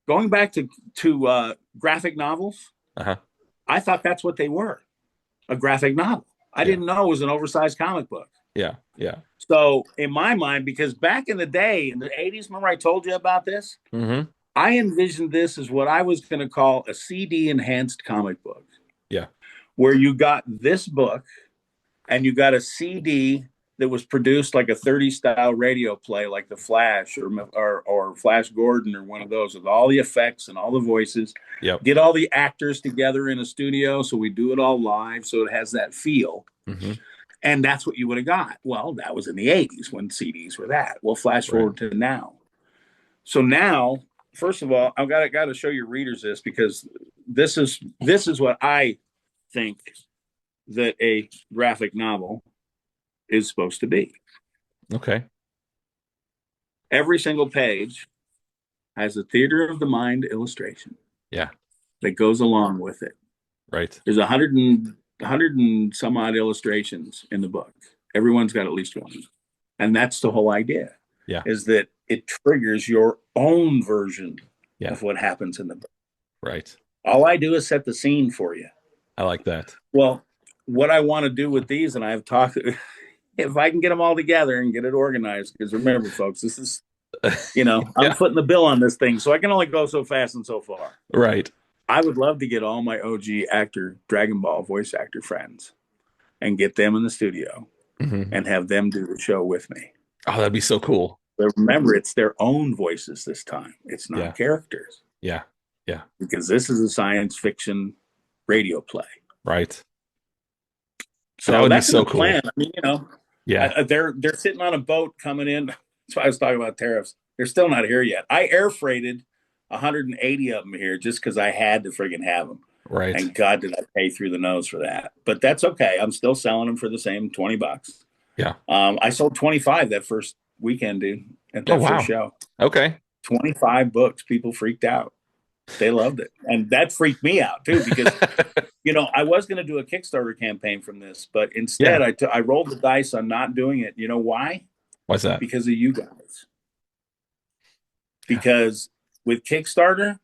going back to graphic novels, Uh-huh. I thought that's what they were, a graphic novel. I Yeah. didn't know it was an oversized comic book. Yeah. Yeah. So in my mind, because back in the day, in the 80s, remember I told you about this? Mm-hmm. I envisioned this as what I was going to call a CD enhanced comic book, Yeah. where you got this book and you got a CD that was produced like a 30 style radio play, like the Flash or Flash Gordon or one of those, with all the effects and all the voices. Yep. Get all the actors together in a studio, so we do it all live, so it has that feel. Mm-hmm. And that's what you would have got. Well, that was in the 80s when CDs were that. Well, flash Right. forward to now. So now, first of all, I've got to show your readers this, because this is what I think that a graphic novel is supposed to be. Okay. Every single page has a theater of the mind illustration Yeah. that goes along with it. Right. There's 100 and some odd illustrations in the book. Everyone's got at least one. And that's the whole idea. Yeah. Is that it triggers your own version Yeah. of what happens in the book. Right. All I do is set the scene for you. I like that. Well, what I want to do with these, and I've talked, if I can get them all together and get it organized, because remember, folks, this is, I'm footing the bill on this thing, so I can only go so fast and so far. Right. I would love to get all my OG actor, Dragon Ball voice actor friends and get them in the studio and have them do the show with me. Oh, that'd be so cool. But remember, it's their own voices this time. It's not characters. Yeah. Yeah. Because this is a science fiction radio play. Right. So that would that's be so the plan. Cool. I mean, yeah, they're sitting on a boat coming in. That's why I was talking about tariffs. They're still not here yet. I air freighted 180 of them here just because I had to friggin' have them. Right. And God, did I pay through the nose for that. But that's okay. I'm still selling them for the same $20. Yeah. I sold 25 that first weekend, dude, at that first show. Okay. 25 books. People freaked out. They loved it. And that freaked me out too, because, I was going to do a Kickstarter campaign from this, but instead I rolled the dice on not doing it. You know why? Why's that? Because of you guys. Because with Kickstarter,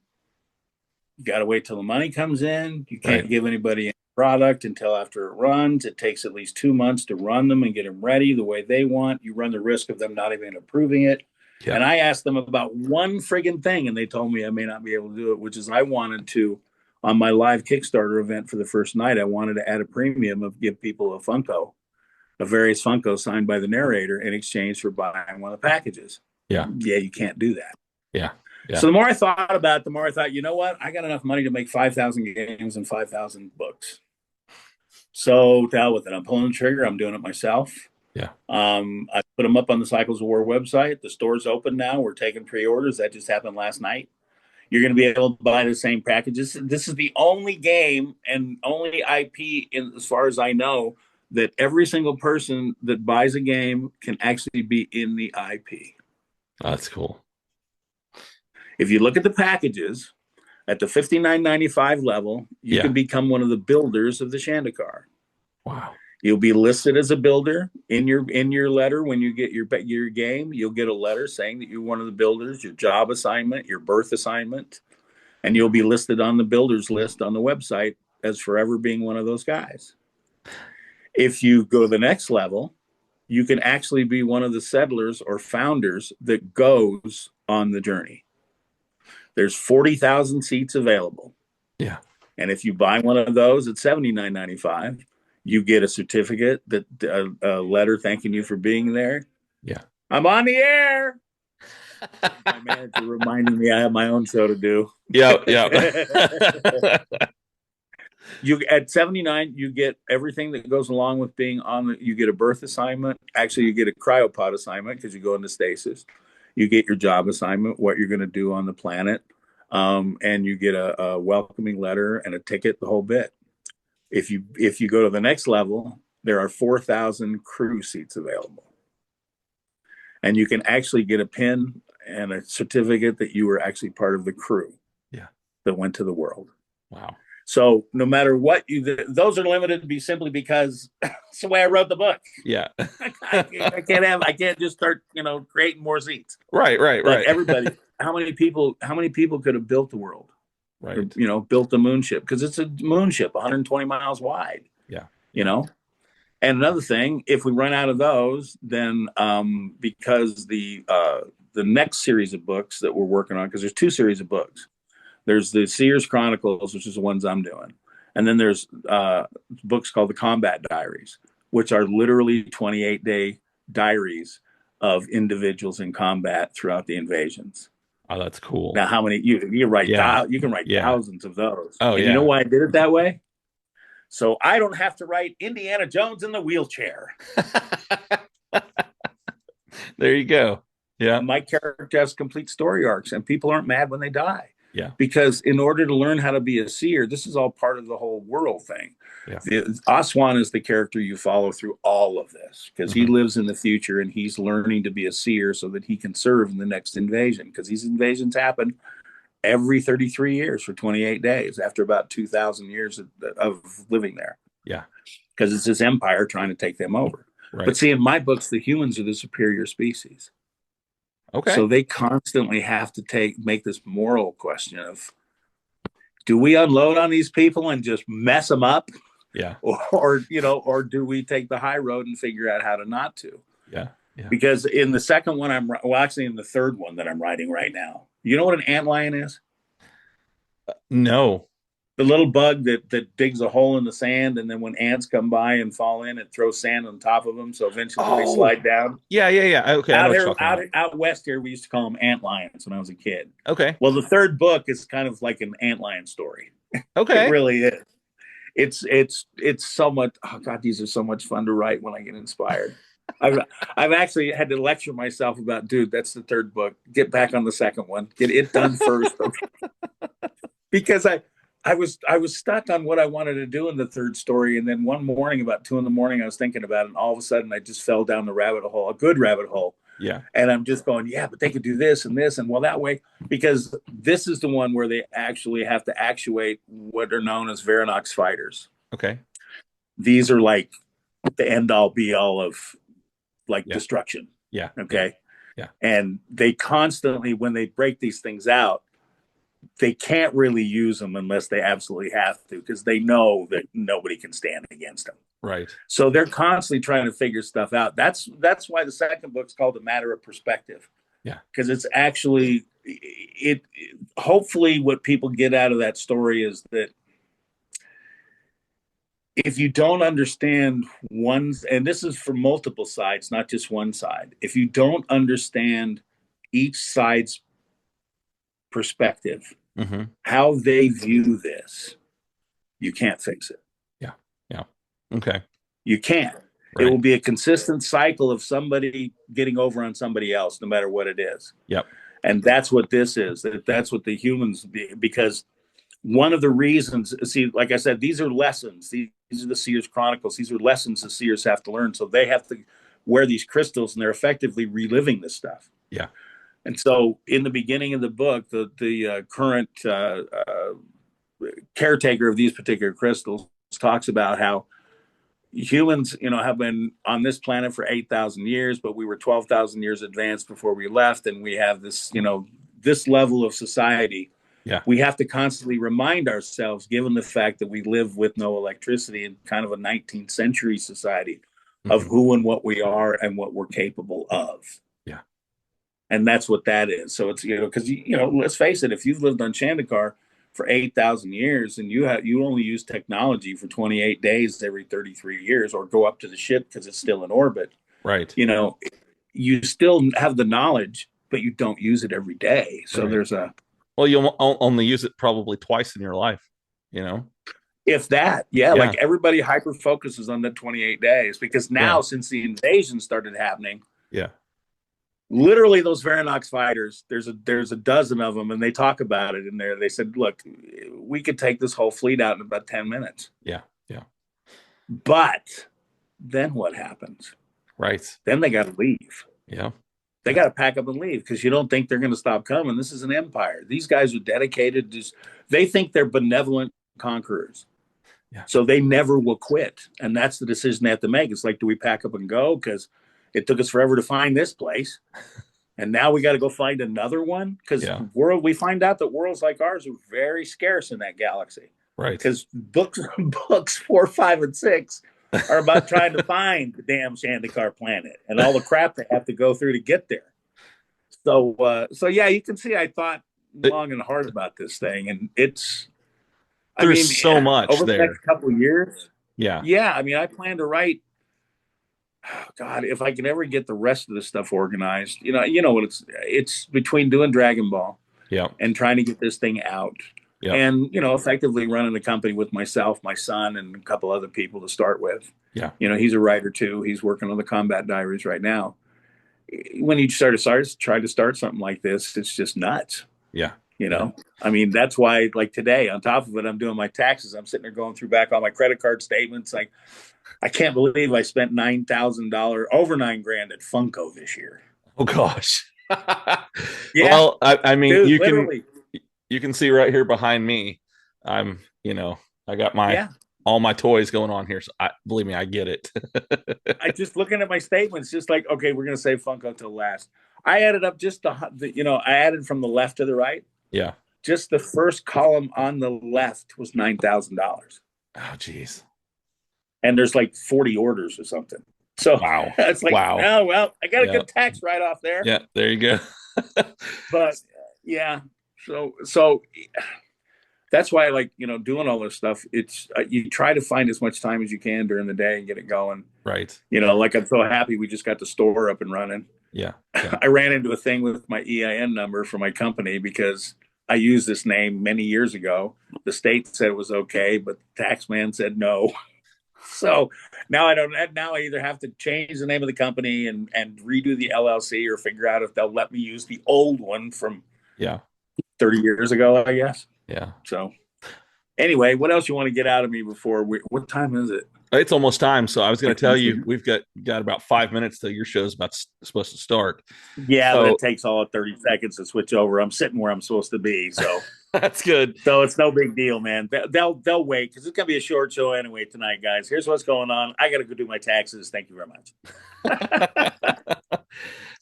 you got to wait till the money comes in. You can't give anybody a product until after it runs. It takes at least 2 months to run them and get them ready the way they want. You run the risk of them not even approving it. Yeah. And I asked them about one friggin' thing, and they told me I may not be able to do it, which is I wanted to, on my live Kickstarter event for the first night, I wanted to add a premium of give people a Funko, a various Funko signed by the narrator in exchange for buying one of the packages. Yeah. Yeah, you can't do that. Yeah. Yeah. So the more I thought about it, the more I thought, you know what? I got enough money to make 5,000 games and 5,000 books. So to hell with it. I'm pulling the trigger. I'm doing it myself. Yeah. I put them up on the Cycles of War website. The store's open now. We're taking pre-orders. That just happened last night. You're going to be able to buy the same packages. This is the only game and only IP, as far as I know, that every single person that buys a game can actually be in the IP. Oh, that's cool. If you look at the packages at the $59.95 level, you can become one of the builders of the Shandakar. Wow. You'll be listed as a builder in your letter when you get your game. You'll get a letter saying that you're one of the builders, your job assignment, your birth assignment, and you'll be listed on the builders list on the website as forever being one of those guys. If you go to the next level, you can actually be one of the settlers or founders that goes on the journey. There's 40,000 seats available. Yeah. And if you buy one of those at $79.95, you get a certificate, a letter thanking you for being there. Yeah. I'm on the air. My manager reminding me I have my own show to do. Yeah. You at 79, you get everything that goes along with being on you get a birth assignment. Actually, you get a cryopod assignment because you go into stasis. You get your job assignment, what you're going to do on the planet. And you get a welcoming letter and a ticket, the whole bit. If you go to the next level, there are 4,000 crew seats available. And you can actually get a pin and a certificate that you were actually part of the crew Yeah. that went to the world. Wow. So no matter what those are limited to be simply because it's the way I wrote the book. Yeah. I can't just start, creating more seats. Right, right, But right. everybody, how many people could have built the world? Or, Right. built the moon ship, because it's a moon ship 120 miles wide, Yeah. you know? And another thing, if we run out of those, then because the next series of books that we're working on, because there's two series of books. There's the Seers Chronicles, which is the ones I'm doing, and then there's books called the Combat Diaries, which are literally 28-day diaries of individuals in combat throughout the invasions. Oh, that's cool. Now, how many you Yeah. can write Yeah. thousands of those, Oh, and you know yeah. why I did it that way? So I don't have to write Indiana Jones in the wheelchair. There you go. Yeah. My character has complete story arcs, and people aren't mad when they die. Yeah. Because in order to learn how to be a seer, this is all part of the whole world thing. Yeah. Aswan is the character you follow through all of this, because he Mhm. lives in the future and he's learning to be a seer so that he can serve in the next invasion, because these invasions happen every 33 years for 28 days after about 2,000 years of living there, Yeah. because it's this empire trying to take them over. Right. But see, in my books, the humans are the superior species. Okay. So they constantly have to make this moral question of, do we unload on these people and just mess them up? Yeah. Or do we take the high road and figure out how to not to? Yeah. Yeah. Because in the second one, actually in the third one that I'm writing right now, you know what an antlion is? No. The little bug that digs a hole in the sand, and then when ants come by and fall in, it throws sand on top of them, so eventually they slide down. Yeah, yeah, yeah. Okay, I know Out what you're here, talking about. out west here, we used to call them ant lions when I was a kid. Okay. Well, the third book is kind of like an antlion story. It Okay. really is. It's so much. Oh God, these are so much fun to write when I get inspired. I've actually had to lecture myself about, dude, that's the third book. Get back on the second one. Get it done first, because I was stuck on what I wanted to do in the third story, and then one morning about 2 a.m, I was thinking about it, and all of a sudden I just fell down the rabbit hole, a good rabbit hole. Yeah. And I'm just going, yeah, but they could do this and this, and well, that way, because this is the one where they actually have to actuate what are known as Varanox fighters. Okay. These are like the end all be all of destruction. Yeah. Okay. Yeah. And they constantly, when they break these things out, they can't really use them unless they absolutely have to, because they know that nobody can stand against them. Right. So they're constantly trying to figure stuff out. That's why the second book's called A Matter of Perspective. Yeah. Because it's actually hopefully what people get out of that story is that if you don't understand and this is for multiple sides, not just one side, if you don't understand each side's perspective, Mm-hmm. how they view this, you can't fix it. Yeah. Yeah. Okay. You can't. Right. It will be a consistent cycle of somebody getting over on somebody else, no matter what it is. Yep. And that's what this is. That's what the humans, because one of the reasons, see, like I said, these are lessons. These are the Seers Chronicles. These are lessons the Seers have to learn. So they have to wear these crystals, and they're effectively reliving this stuff. Yeah. And so in the beginning of the book, the current caretaker of these particular crystals talks about how humans, have been on this planet for 8,000 years, but we were 12,000 years advanced before we left. And we have this, this level of society. Yeah. We have to constantly remind ourselves, given the fact that we live with no electricity in kind of a 19th century society, mm-hmm. of who and what we are and what we're capable of. Yeah. And that's what that is. So it's, because, let's face it, if you've lived on Shandakar for 8,000 years and you only use technology for 28 days every 33 years, or go up to the ship because it's still in orbit. Right. You still have the knowledge, but you don't use it every day. So right. there's you'll only use it probably twice in your life, If that, yeah. Like everybody hyper focuses on the 28 days, because now since the invasion started happening, literally those Varanox fighters, there's a dozen of them, and they talk about it in there. They said, look, we could take this whole fleet out in about 10 minutes. Yeah. Yeah. But then what happens? Right. Then they got to leave. Yeah. they got to pack up and leave because you don't think they're going to stop coming. This is an empire. These guys are dedicated. They think they're benevolent conquerors. Yeah. So they never will quit. And that's the decision they have to make. It's like, do we pack up and go? Because it took us forever to find this place. And now we got to go find another one. Because we find out that worlds like ours are very scarce in that galaxy. Right. Because books 4, 5, and 6 are about trying to find the damn Shandikar planet and all the crap they have to go through to get there. So yeah, you can see I thought long and hard about this thing, and there's so much over there. The next couple of years. Yeah. I mean, I plan to write. Oh God, if I can ever get the rest of this stuff organized, you know what it's between doing Dragon Ball, and trying to get this thing out. Yep. And, effectively running the company with myself, my son, and a couple other people to start with. Yeah. He's a writer too. He's working on the Combat Diaries right now. When you try to start something like this, it's just nuts. Yeah. I mean, that's why, like today, on top of it, I'm doing my taxes. I'm sitting there going through back all my credit card statements. Like, I can't believe I spent $9,000, over $9,000 at Funko this year. Oh gosh. Yeah. Well, I mean, dude, you can see right here behind me. I got all my toys going on here. So believe me, I get it. I just looking at my statements, just like, okay, we're going to save Funko till last. I added up just I added from the left to the right. Yeah. Just the first column on the left was $9,000. Oh, geez. And there's like 40 orders or something. So wow. It's like, wow. Oh, well, I got a good tax write-off there. Yeah, there you go. But yeah. So that's why I like, doing all this stuff. It's you try to find as much time as you can during the day and get it going. Right. Like I'm so happy we just got the store up and running. Yeah. I ran into a thing with my EIN number for my company because I used this name many years ago. The state said it was okay, but the tax man said no. So now I either have to change the name of the company and redo the LLC or figure out if they'll let me use the old one from 30 years ago, I guess. Yeah. So anyway, what else you want to get out of me before what time is it? It's almost time. So I was going to tell you, we've got about 5 minutes till your show's supposed to start. Yeah, but it takes all of 30 seconds to switch over. I'm sitting where I'm supposed to be. So that's good. So it's no big deal, man. They'll wait because it's going to be a short show anyway tonight, guys. Here's what's going on. I got to go do my taxes. Thank you very much.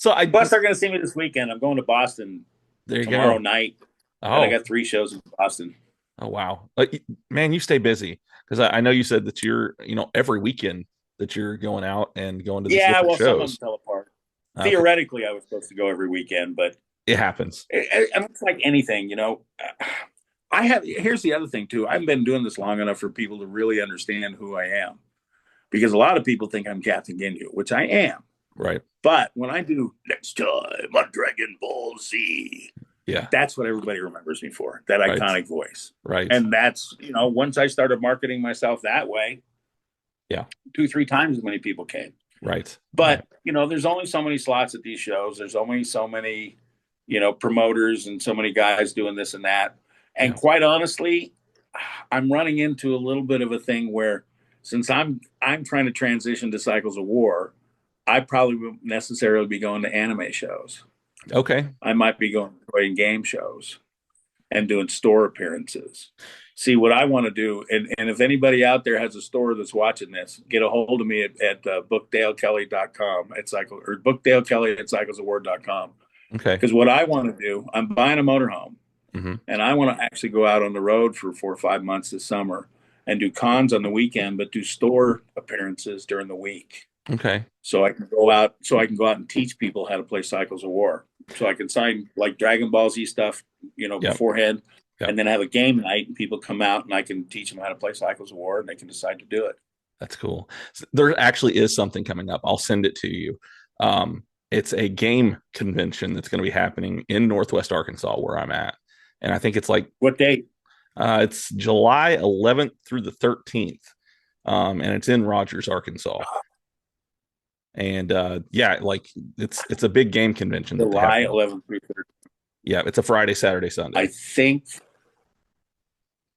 Plus, they're going to see me this weekend. I'm going to Boston tomorrow night. Oh. And I got 3 shows in Boston. Oh, wow. Man, you stay busy. Because I know you said that you're, every weekend that you're going out and going to these different shows. Some of them fell apart. Theoretically, I was supposed to go every weekend, but it happens. It's like anything, Here's the other thing too. I've been doing this long enough for people to really understand who I am, because a lot of people think I'm Captain Ginyu, which I am. Right. But when I do next time on Dragon Ball Z, that's what everybody remembers me for, that iconic voice. Right. And that's, once I started marketing myself that way, 2-3 times as many people came. Right. But, there's only so many slots at these shows. There's only so many, promoters and so many guys doing this and that. And quite honestly, I'm running into a little bit of a thing where, since I'm trying to transition to Cycles of War, I probably won't necessarily be going to anime shows. Okay. I might be going to game shows and doing store appearances. See, what I want to do, and if anybody out there has a store that's watching this, get a hold of me at bookdalekelly.com or bookdalekelly at cyclesofwar.com. Okay. Because what I want to do, I'm buying a motorhome, and I want to actually go out on the road for 4 or 5 months this summer and do cons on the weekend, but do store appearances during the week. Okay. So I can go out and teach people how to play Cycles of War. So I can sign like Dragon Ball Z stuff, beforehand, and then have a game night and people come out and I can teach them how to play Cycles of War and they can decide to do it. That's cool. There actually is something coming up. I'll send it to you. It's a game convention that's going to be happening in Northwest Arkansas where I'm at. And I think it's like, what date? It's July 11th through the 13th. And it's in Rogers, Arkansas. And it's a big game convention. July 11th through 13th. Yeah, it's a Friday, Saturday, Sunday.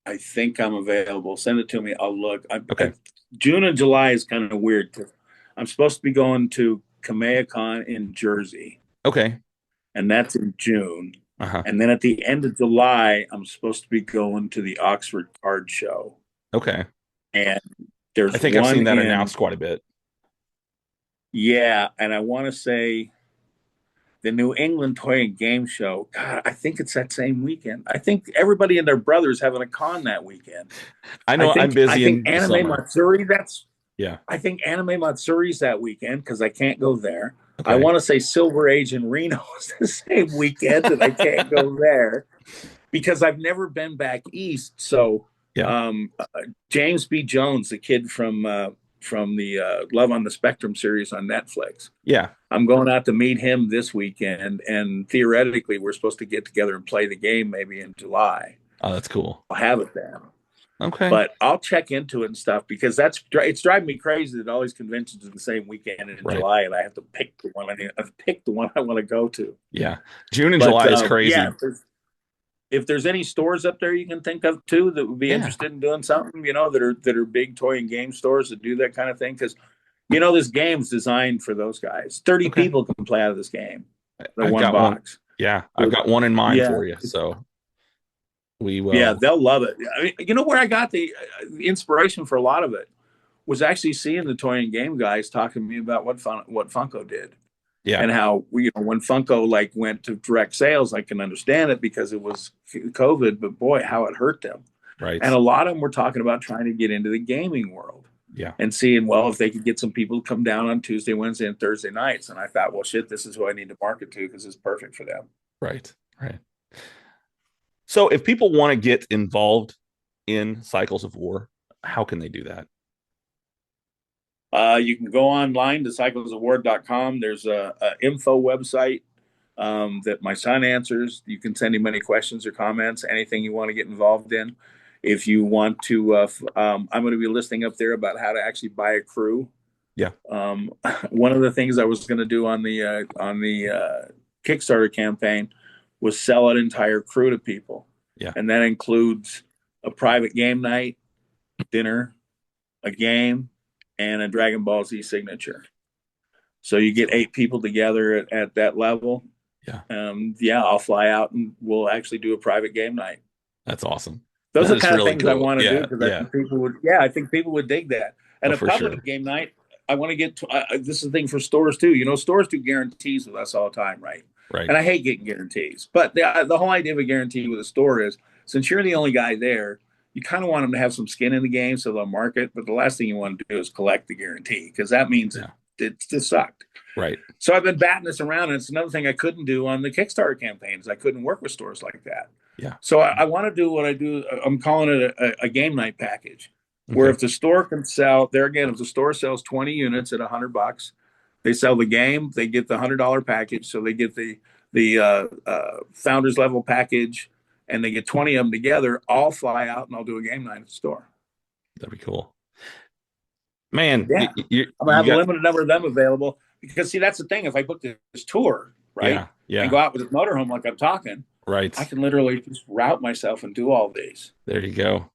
I think I'm available. Send it to me. I'll look. Okay. June and July is kind of weird. I'm supposed to be going to KamehamehaCon in Jersey. Okay. and that's in June. Uh-huh. And then at the end of July, I'm supposed to be going to the Oxford Card Show. Okay. And I there's think I've one seen that in, announced quite a bit. yeah, and I want to say the New England Toy and Game Show. God, I think it's that same weekend. I think everybody and their brothers having a con that weekend. I I know I'm think I busy think in the Anime summer. Matsuri. Yeah. I think Anime Matsuri's that weekend because I can't go there. I Okay. want to say Silver Age in Reno is the same weekend, and I can't go there because I've never been back east. So Yeah. um, uh, James B. Jones, the kid from the Love on the Spectrum series on Netflix, Yeah. I'm going out to meet him this weekend, and theoretically, we're supposed to get together and play the game maybe in July. Oh, that's cool. I'll have it then, Okay. but I'll check into it and stuff because it's driving me crazy that all these conventions are the same weekend in Right. July, and I have to pick the one. I've picked the one I want to go to. Yeah. June and But July is yeah, crazy. if there's any stores up there you can think of too that would be Yeah. interested in doing something, that are big toy and game stores that do that kind of thing, because this game's designed for those guys. 30 Okay. people can play out of this game, the I've one got one. box. Yeah. I've got one in mind Yeah, for you. So we yeah, will. they'll love it. I mean, where I got the inspiration for a lot of it was actually seeing the toy and game guys talking to me about what Funko did, Yeah. and how when Funko like went to direct sales, I can understand it because it was COVID, but boy, how it hurt them. Right. And a lot of them were talking about trying to get into the gaming world Yeah. and seeing, well, if they could get some people to come down on Tuesday, Wednesday, and Thursday nights. And I thought, well, shit, this is who I need to market to because it's perfect for them. Right. Right. So if people want to get involved in Cycles of War, how can they do that? You can go online to cyclesofwar.com. There's a info website that my son answers. You can send him any questions or comments, anything you want to get involved in. If you want to, I'm going to be listing up there about how to actually buy a crew. Yeah. One of the things I was going to do on the Kickstarter campaign was sell an entire crew to people, Yeah. and that includes a private game night, dinner, a game, and a Dragon Ball Z signature. So you get 8 people together at that level. Yeah. Yeah, I'll fly out and we'll actually do a private game night. That's awesome. Those That are the is kind of really things I cool. want to do Yeah. because I Yeah. think people would. Yeah, I think people would dig that. Oh, And a for public sure. game night, I want to get. This is the thing for stores too. Stores do guarantees with us all the time, right? Right. And I hate getting guarantees, but the whole idea of a guarantee with a store is, since you're the only guy there, you kind of want them to have some skin in the game so they'll market. But the last thing you want to do is collect the guarantee because that means Yeah. it just sucked. Right. So I've been batting this around, and it's another thing I couldn't do on the Kickstarter campaigns. I couldn't work with stores like that. Yeah. So I want to do what I do. I'm calling it a game night package, where Okay. if the store can sell, there again, if the store sells 20 units at $100, they sell the game, they get the $100 package. So they get the founders level package, and they get 20 of them together. I'll fly out and I'll do a game night at the store. That'd be cool. Man, Yeah, I'm gonna you have a got limited number of them available because, see, that's the thing. If I book this tour, right, yeah. and Yeah. go out with a motorhome like I'm talking, Right. I can literally just route myself and do all these. There you go.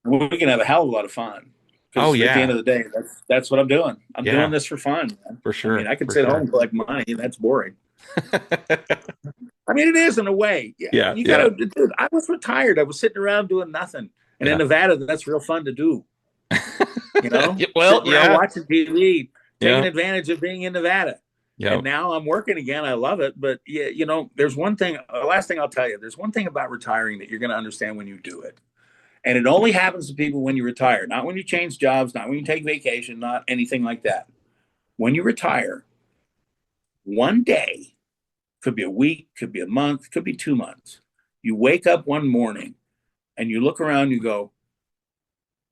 We can have a hell of a lot of fun Oh because at the end yeah. of the day, that's what I'm doing. I'm doing Yeah. this for fun, man. For I mean, sure. I can For sit home sure. and collect money, and that's boring. I mean, it is in a way. Yeah, Yeah. you Yeah. gotta, dude. I was retired. I was sitting around doing nothing, and in Yeah. Nevada, that's real fun to do. Well, Sitting around yeah. watching TV, taking Yeah. advantage of being in Nevada. Yeah. And now I'm working again. I love it. But yeah, there's one thing, the last thing I'll tell you, there's one thing about retiring that you're going to understand when you do it. And it only happens to people when you retire, not when you change jobs, not when you take vacation, not anything like that. When you retire, one day, could be a week, could be a month, could be 2 months. You wake up one morning and you look around, you go,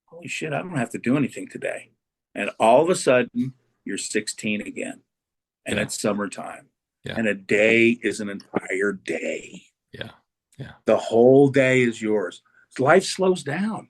holy shit, I don't have to do anything today. And all of a sudden, you're 16 again. And Yeah. it's summertime. Yeah. And a day is an entire day. Yeah. Yeah. The whole day is yours. Life slows down.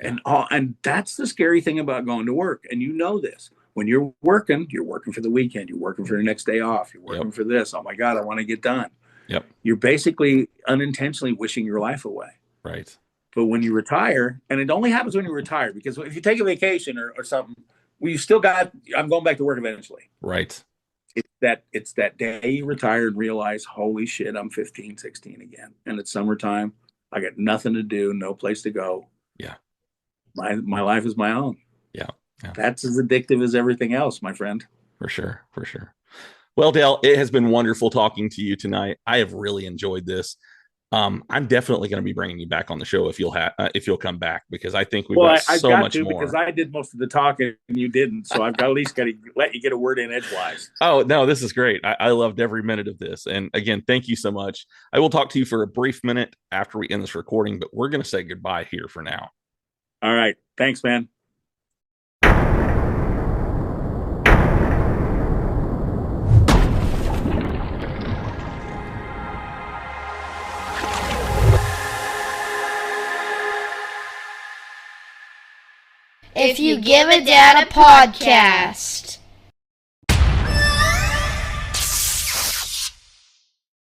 Yeah. And that's the scary thing about going to work. And you know this. When you're working for the weekend, you're working for your next day off, you're working Yep. for this. Oh my God, I want to get done. Yep. You're basically unintentionally wishing your life away. Right. But when you retire, and it only happens when you retire, because if you take a vacation or something, well, you still got, I'm going back to work eventually. Right. it's that day you retire and realize, holy shit, I'm 15, 16 again. And it's summertime. I got nothing to do, no place to go. Yeah. My life is my own. Yeah. Yeah. That's as addictive as everything else, my friend. For sure. For sure. Well, Dale, it has been wonderful talking to you tonight. I have really enjoyed this. I'm definitely going to be bringing you back on the show if you'll come back, because I think we've got I've so got much to, more. because I did most of the talking and you didn't. So I've got at least got to let you get a word in edgewise. Oh, no, this is great. I loved every minute of this. And again, thank you so much. I will talk to you for a brief minute after we end this recording, but we're going to say goodbye here for now. All right. Thanks, man. If You Give a Dad a Podcast.